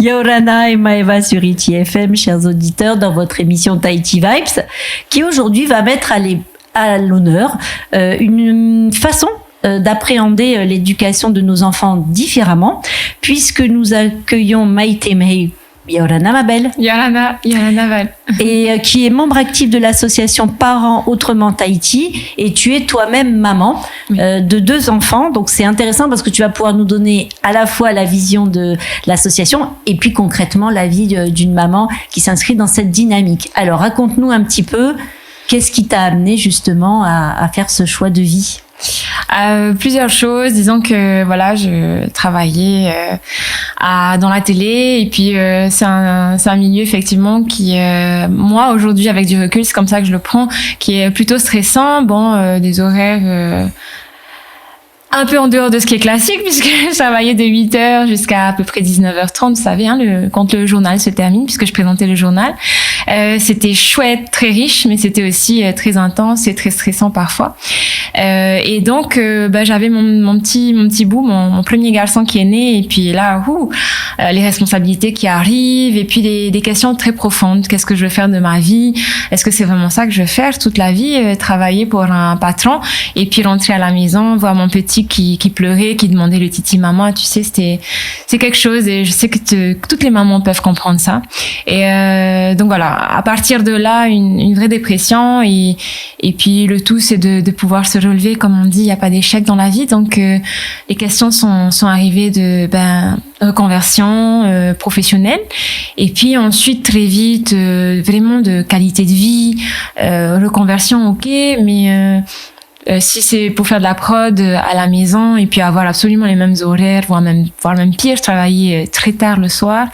Yorana et Maeva sur Iti FM, chers auditeurs, dans votre émission Tahiti Vibes, qui aujourd'hui va mettre à l'honneur une façon d'appréhender l'éducation de nos enfants différemment, puisque nous accueillons Maïté Mei Yorana, ma belle. Yorana Val. Et qui est membre actif de l'association Parents Autrement Tahiti. Et tu es toi-même maman de 2 enfants. Donc c'est intéressant parce que tu vas pouvoir nous donner à la fois la vision de l'association et puis concrètement la vie d'une maman qui s'inscrit dans cette dynamique. Alors raconte-nous un petit peu, qu'est-ce qui t'a amené justement à faire ce choix de vie ? Plusieurs choses. Disons que voilà, je travaillais dans la télé et puis c'est un milieu effectivement qui moi aujourd'hui avec du recul, c'est comme ça que je le prends, qui est plutôt stressant. Bon, des horaires un peu en dehors de ce qui est classique, puisque je travaillais de 8h jusqu'à à peu près 19h30, vous savez, quand le journal se termine, puisque je présentais le journal. C'était chouette, très riche, mais c'était aussi très intense et très stressant parfois. Et donc, j'avais mon petit bout, mon premier garçon qui est né, et puis là, les responsabilités qui arrivent, et puis des questions très profondes. Qu'est-ce que je veux faire de ma vie? Est-ce que c'est vraiment ça que je veux faire toute la vie? Travailler pour un patron, et puis rentrer à la maison, voir mon petit qui pleurait, qui demandait le titi maman, tu sais, c'est quelque chose, et je sais que toutes les mamans peuvent comprendre ça. Et donc voilà, à partir de là, une vraie dépression, et puis le tout c'est de pouvoir se relever, comme on dit, il y a pas d'échec dans la vie. Donc les questions sont arrivées de reconversion professionnelle, et puis ensuite très vite vraiment de qualité de vie, reconversion ok, mais si c'est pour faire de la prod à la maison et puis avoir absolument les mêmes horaires, voire même pire, je travaillais très tard le soir,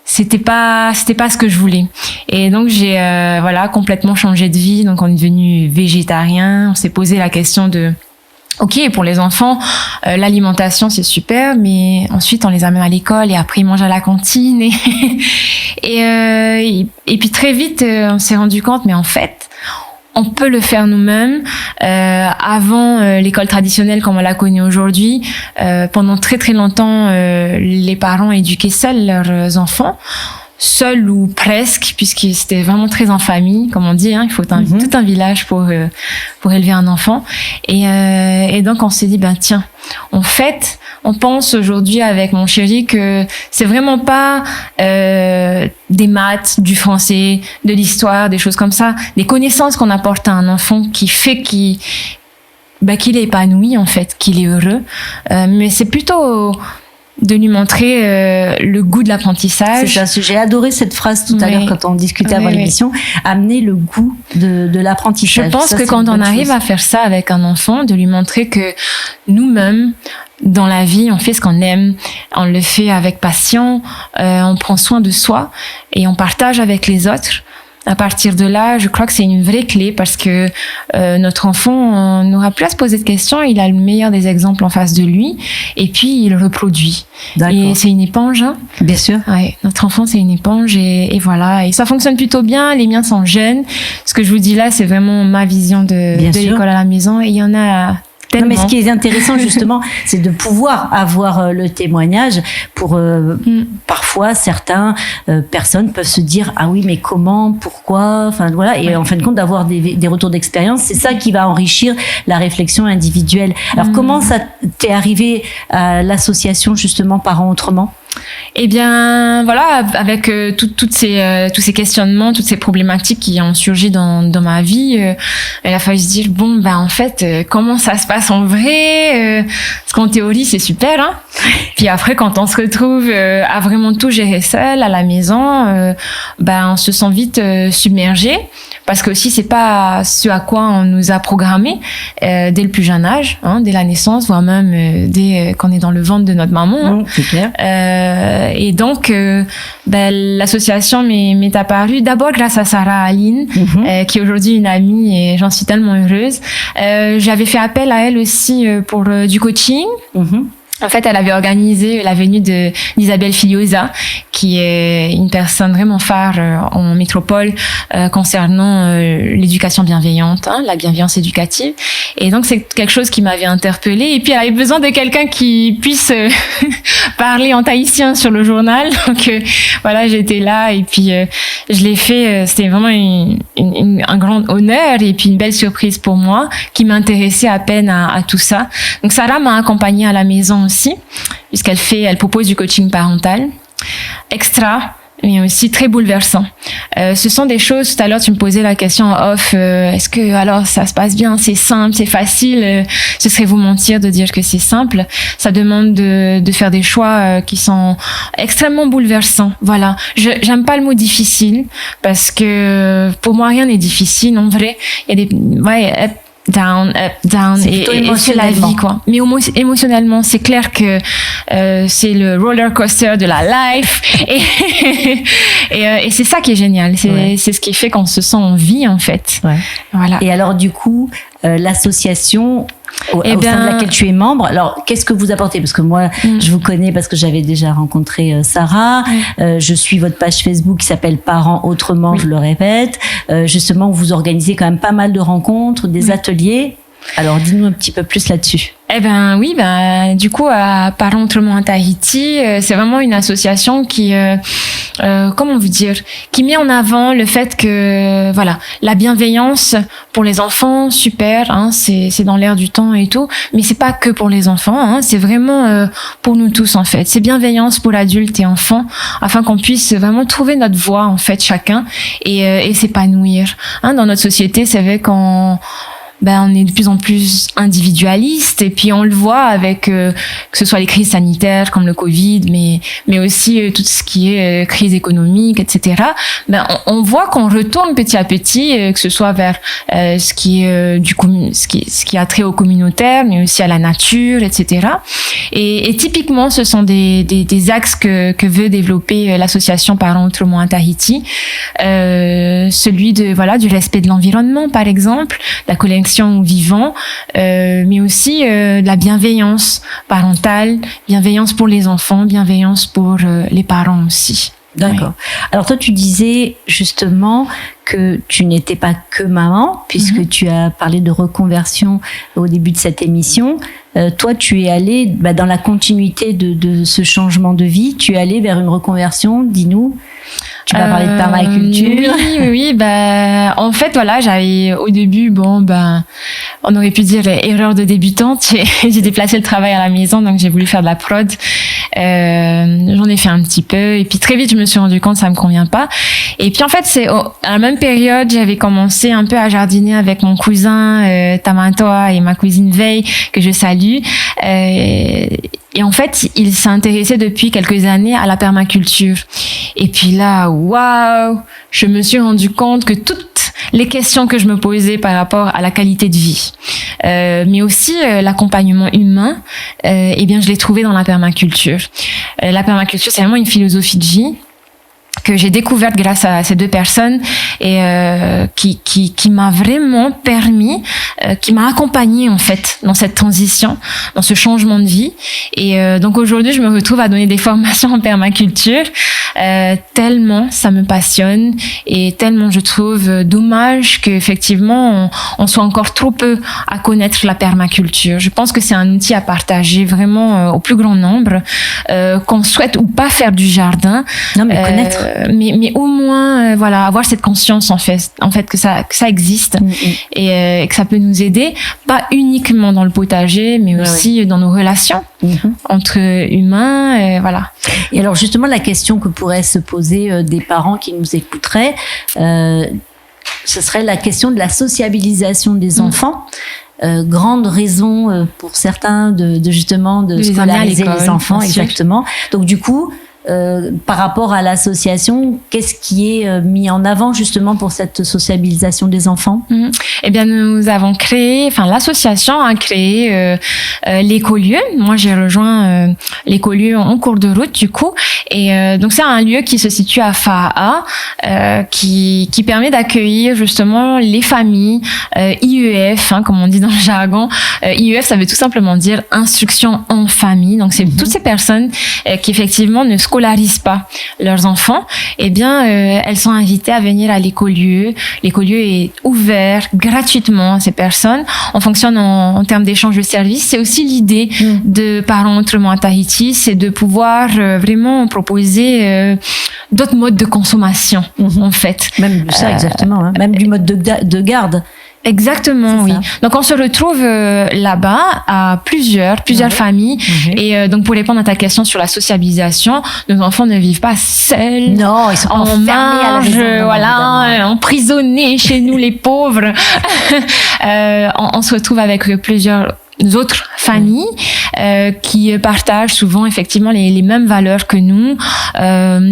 c'était pas ce que je voulais. Et donc j'ai complètement changé de vie. Donc on est devenu végétarien, on s'est posé la question de OK, pour les enfants, l'alimentation c'est super, mais ensuite on les amène à l'école et après ils mangent à la cantine et puis très vite on s'est rendu compte, mais en fait on peut le faire nous-mêmes. Avant l'école traditionnelle comme on la connaît aujourd'hui, pendant très très longtemps, les parents éduquaient seuls leurs enfants, seuls ou presque, puisque c'était vraiment très en famille, comme on dit, il faut tout un village pour élever un enfant. Et donc on s'est dit, tiens, en fait, on pense aujourd'hui avec mon chéri que c'est vraiment pas des maths, du français, de l'histoire, des choses comme ça, des connaissances qu'on apporte à un enfant qui fait qu'il est épanoui en fait, qu'il est heureux, mais c'est plutôt de lui montrer le goût de l'apprentissage. C'est ça, j'ai adoré cette phrase tout à l'heure quand on discutait avant l'émission, amener le goût de l'apprentissage. Je pense que quand on arrive à faire ça avec un enfant, de lui montrer que nous-mêmes, dans la vie, on fait ce qu'on aime, on le fait avec passion, on prend soin de soi et on partage avec les autres. À partir de là, je crois que c'est une vraie clé parce que notre enfant n'aura plus à se poser de questions, il a le meilleur des exemples en face de lui et puis il reproduit. D'accord. Et c'est une éponge, hein. Bien sûr. Ouais, notre enfant c'est une éponge et voilà, et ça fonctionne plutôt bien. Les miens sont jeunes. Ce que je vous dis là, c'est vraiment ma vision de l'école à la maison, et il y en a tellement. Non, mais ce qui est intéressant justement, c'est de pouvoir avoir le témoignage pour parfois certaines personnes peuvent se dire ah oui mais comment, pourquoi, enfin voilà, et en fin de compte d'avoir des retours d'expérience, c'est ça qui va enrichir la réflexion individuelle. Alors comment ça t'est arrivé à l'association justement Parents Autrement? Eh bien, voilà, avec tous ces questionnements, toutes ces problématiques qui ont surgi dans ma vie, il a fallu se dire en fait, comment ça se passe en vrai, parce qu'en théorie c'est super, hein. Puis après, quand on se retrouve à vraiment tout gérer seul à la maison, on se sent vite submergé, parce que aussi c'est pas ce à quoi on nous a programmé dès le plus jeune âge, hein, dès la naissance, voire même dès qu'on est dans le ventre de notre maman. Hein. C'est clair. Et donc, l'association m'est apparue d'abord grâce à Sarah Aline, qui est aujourd'hui une amie, et j'en suis tellement heureuse. J'avais fait appel à elle aussi pour du coaching. En fait, elle avait organisé la venue d'Isabelle Filiosa, qui est une personne vraiment phare en métropole concernant l'éducation bienveillante, la bienveillance éducative. Et donc, c'est quelque chose qui m'avait interpellée. Et puis, elle avait besoin de quelqu'un qui puisse parler en tahitien sur le journal. Donc, voilà, j'étais là et puis je l'ai fait. C'était vraiment un grand honneur et puis une belle surprise pour moi qui m'intéressait à peine à tout ça. Donc, Sarah m'a accompagnée à la maison aussi, puisqu'elle propose du coaching parental extra, mais aussi très bouleversant. Ce sont des choses, tout à l'heure tu me posais la question en off, est-ce que alors ça se passe bien, c'est simple, c'est facile, ce serait vous mentir de dire que c'est simple. Ça demande de faire des choix qui sont extrêmement bouleversants. Voilà, j'aime pas le mot difficile parce que pour moi rien n'est difficile en vrai. Il y a des down, up, down, et c'est la vie, quoi. Mais émotionnellement, c'est clair que c'est le roller coaster de la life, et c'est ça qui est génial. C'est ce qui fait qu'on se sent en vie, en fait. Ouais. Voilà. Et alors, du coup, l'association au sein de laquelle tu es membre, alors qu'est-ce que vous apportez? Parce que moi, je vous connais parce que j'avais déjà rencontré Sarah. Je suis votre page Facebook qui s'appelle Parents Autrement, je le répète. Justement, vous organisez quand même pas mal de rencontres, des ateliers. Alors, dis-nous un petit peu plus là-dessus. Du coup, à Parents Autrement en Tahiti, c'est vraiment une association qui, comment vous dire, qui met en avant le fait que, voilà, la bienveillance pour les enfants, super, c'est dans l'air du temps et tout, mais c'est pas que pour les enfants, c'est vraiment pour nous tous en fait. C'est bienveillance pour adultes et enfants, afin qu'on puisse vraiment trouver notre voie en fait chacun et s'épanouir. Dans notre société, c'est vrai qu'on on est de plus en plus individualiste et puis on le voit avec que ce soit les crises sanitaires comme le Covid, mais aussi tout ce qui est crise économique, etc. On voit qu'on retourne petit à petit, que ce soit vers ce qui est ce qui a trait au communautaire, mais aussi à la nature, etc. Et typiquement, ce sont des axes que veut développer l'association Parents Autrement en Tahiti, celui du respect de l'environnement, par exemple, la connexion au vivant, mais aussi de la bienveillance parentale, bienveillance pour les enfants, bienveillance pour les parents aussi. D'accord. Oui. Alors toi, tu disais justement que tu n'étais pas que maman, puisque tu as parlé de reconversion au début de cette émission. Toi, tu es allée dans la continuité de ce changement de vie. Tu es allée vers une reconversion. Dis-nous. Tu vas parler de permaculture. Oui. En fait, voilà, j'avais au début, on aurait pu dire erreur de débutante. J'ai déplacé le travail à la maison, donc j'ai voulu faire de la prod. J'en ai fait un petit peu, et puis très vite, je me suis rendu compte que ça me convient pas. Et puis en fait, c'est à la même période, j'avais commencé un peu à jardiner avec mon cousin Tamatoa et ma cousine Veille, que je salue. Et en fait, il s'est intéressé depuis quelques années à la permaculture. Et puis là, waouh, je me suis rendu compte que toutes les questions que je me posais par rapport à la qualité de vie, mais aussi l'accompagnement humain, je l'ai trouvé dans la permaculture. La permaculture, c'est vraiment une philosophie de vie que j'ai découverte grâce à ces deux personnes et qui m'a vraiment permis, qui m'a accompagnée en fait dans cette transition, dans ce changement de vie. Et donc aujourd'hui, je me retrouve à donner des formations en permaculture, tellement ça me passionne et tellement je trouve dommage qu'effectivement on soit encore trop peu à connaître la permaculture. Je pense que c'est un outil à partager vraiment au plus grand nombre, qu'on souhaite ou pas faire du jardin. Non, mais connaître. Mais au moins avoir cette conscience en fait que ça existe et que ça peut nous aider, pas uniquement dans le potager, mais aussi dans nos relations entre humains, voilà. Et alors justement, la question que pourraient se poser des parents qui nous écouteraient, ce serait la question de la sociabilisation des enfants. Grande raison pour certains de justement de scolariser les enfants, exactement. Donc du coup, par rapport à l'association, qu'est-ce qui est mis en avant justement pour cette sociabilisation des enfants? Eh bien, nous avons créé, l'association a créé l'écolieu. Moi, j'ai rejoint l'écolieu en cours de route, du coup. Et donc, c'est un lieu qui se situe à Fa'a, qui permet d'accueillir justement les familles IEF, comme on dit dans le jargon. IEF, ça veut tout simplement dire instruction en famille. Donc, c'est toutes ces personnes qui effectivement ne scolarisent pas leurs enfants. Eh bien, elles sont invitées à venir à l'écolieu. L'écolieu est ouvert gratuitement à ces personnes. On fonctionne en termes d'échange de services. C'est aussi l'idée de Parents Autrement à Tahiti, c'est de pouvoir vraiment proposer d'autres modes de consommation, en fait. Même ça, exactement. Même du mode de garde. Exactement, oui. Donc, on se retrouve là-bas à plusieurs familles. Et donc, pour répondre à ta question sur la sociabilisation, nos enfants ne vivent pas seuls. Non, ils sont pas enfermés à la maison. Emprisonnés chez nous, les pauvres. On se retrouve avec plusieurs autres familles qui partagent souvent effectivement les mêmes valeurs que nous.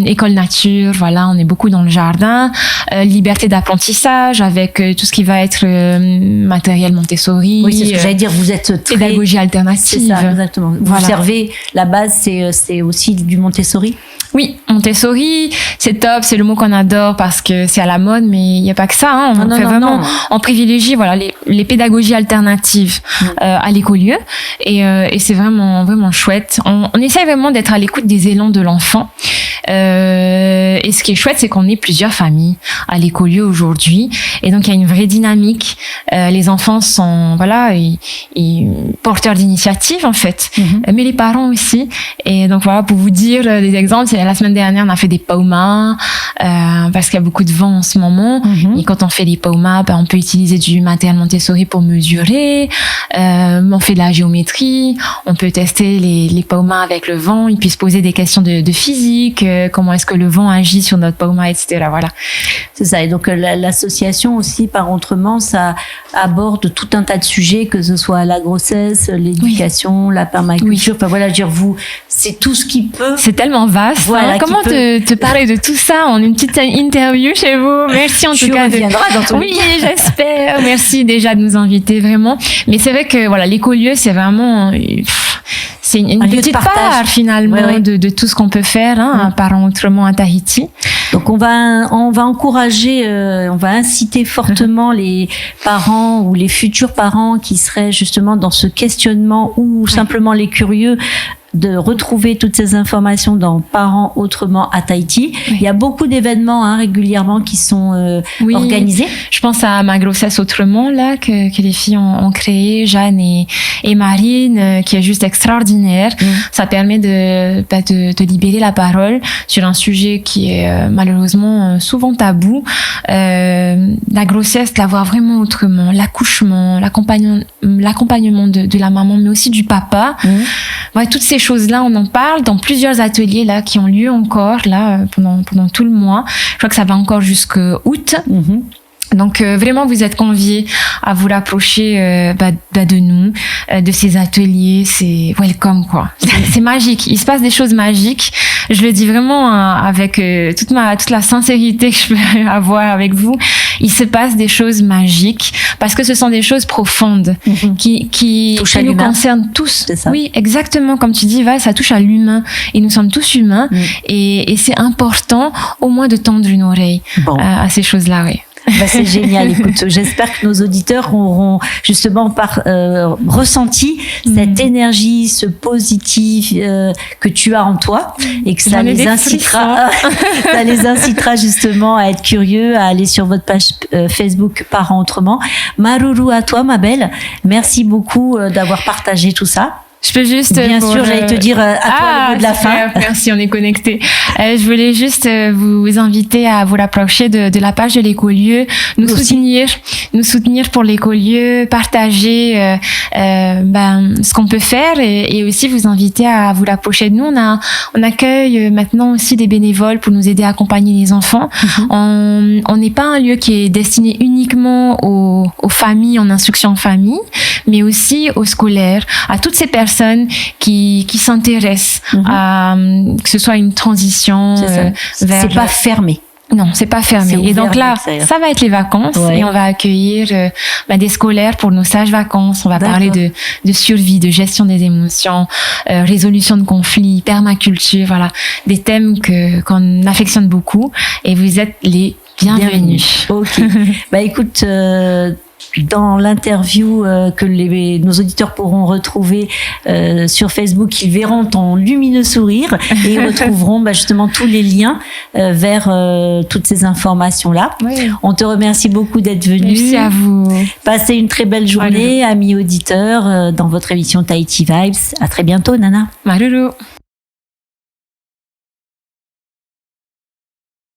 École nature, on est beaucoup dans le jardin. Liberté d'apprentissage avec tout ce qui va être matériel Montessori. Oui, c'est ce que j'allais dire. Vous êtes très... pédagogie alternative. C'est ça, exactement. Vous observez, la base, c'est aussi du Montessori. Oui, Montessori, c'est top, c'est le mot qu'on adore parce que c'est à la mode, mais il n'y a pas que ça. On privilégie les pédagogies alternatives à l'écolieu et c'est vraiment chouette. On essaie vraiment d'être à l'écoute des élans de l'enfant. Et ce qui est chouette, c'est qu'on est plusieurs familles à l'écolieu aujourd'hui, et donc il y a une vraie dynamique. Les enfants sont ils porteurs d'initiative en fait, mais les parents aussi. Et donc pour vous dire des exemples, la semaine dernière on a fait des paumas parce qu'il y a beaucoup de vent en ce moment. Et quand on fait des paumas, on peut utiliser du matériel Montessori pour mesurer. On fait de la géométrie, on peut tester les paumas avec le vent, et puis se poser des questions de physique, comment est-ce que le vent agit sur notre pauma, etc. Voilà. C'est ça. Et donc l'association aussi, Parents Autrement, ça aborde tout un tas de sujets, que ce soit la grossesse, l'éducation, la permaculture. Vous, c'est tout ce qui peut. C'est tellement vaste. Comment te parler de tout ça en une petite interview chez vous? Merci en tout cas. Tu reviendras dans ton Oui, j'espère. Merci déjà de nous inviter vraiment. Mais c'est vrai que l'écolieu, c'est vraiment c'est une petite part finalement de tout ce qu'on peut faire à Parents Autrement à Tahiti. Donc on va encourager, on va inciter fortement les parents ou les futurs parents qui seraient justement dans ce questionnement, ou simplement les curieux, de retrouver toutes ces informations dans Parents Autrement à Tahiti. Il y a beaucoup d'événements régulièrement qui sont organisés. Je pense à Ma grossesse autrement que les filles ont créé, Jeanne et Marine, qui est juste extraordinaire. Ça permet de libérer la parole sur un sujet qui est malheureusement souvent tabou. La grossesse, la voir vraiment autrement, l'accouchement, l'accompagnement de la maman, mais aussi du papa. Toutes ces choses-là, on en parle dans plusieurs ateliers qui ont lieu encore pendant tout le mois. Je crois que ça va encore jusqu'à août. Donc vraiment, vous êtes conviés à vous rapprocher de nous, de ces ateliers. C'est welcome C'est magique. Il se passe des choses magiques. Je le dis vraiment avec toute la sincérité que je peux avoir avec vous. Il se passe des choses magiques parce que ce sont des choses profondes qui nous concernent tous. C'est ça. Oui, exactement comme tu dis, Val, ça touche à l'humain et nous sommes tous humains et c'est important au moins de tendre une oreille à ces choses-là. Oui. C'est génial. Écoute, j'espère que nos auditeurs auront justement ressenti cette énergie, ce positif que tu as en toi, et que ça les incitera, justement à être curieux, à aller sur votre page Facebook Parents Autrement. Maruru à toi, ma belle. Merci beaucoup d'avoir partagé tout ça. Je peux juste... Bien sûr, j'allais te dire à toi le mot de la fin. Merci, on est connectés. Je voulais juste vous inviter à vous rapprocher de la page de l'écolieu, nous soutenir pour l'écolieu, partager ce qu'on peut faire et aussi vous inviter à vous rapprocher de nous. On accueille maintenant aussi des bénévoles pour nous aider à accompagner les enfants. On n'est pas un lieu qui est destiné uniquement aux familles en instruction en famille, mais aussi aux scolaires, à toutes ces personnes qui s'intéressent à que ce soit une transition vers. C'est pas fermé. Non, c'est pas fermé. Et donc là, ça va être les vacances et on va accueillir des scolaires pour nos sages vacances. On va parler de survie, de gestion des émotions, résolution de conflits, permaculture, voilà, des thèmes qu'on affectionne beaucoup. Et vous êtes les bienvenus. Ok. Écoute. Dans l'interview que nos auditeurs pourront retrouver sur Facebook, ils verront ton lumineux sourire et ils retrouveront justement tous les liens vers toutes ces informations-là. Oui. On te remercie beaucoup d'être venu. Merci à vous. Passez une très belle journée, amis auditeurs, dans votre émission Tahiti Vibes. À très bientôt, Nana. Maruru.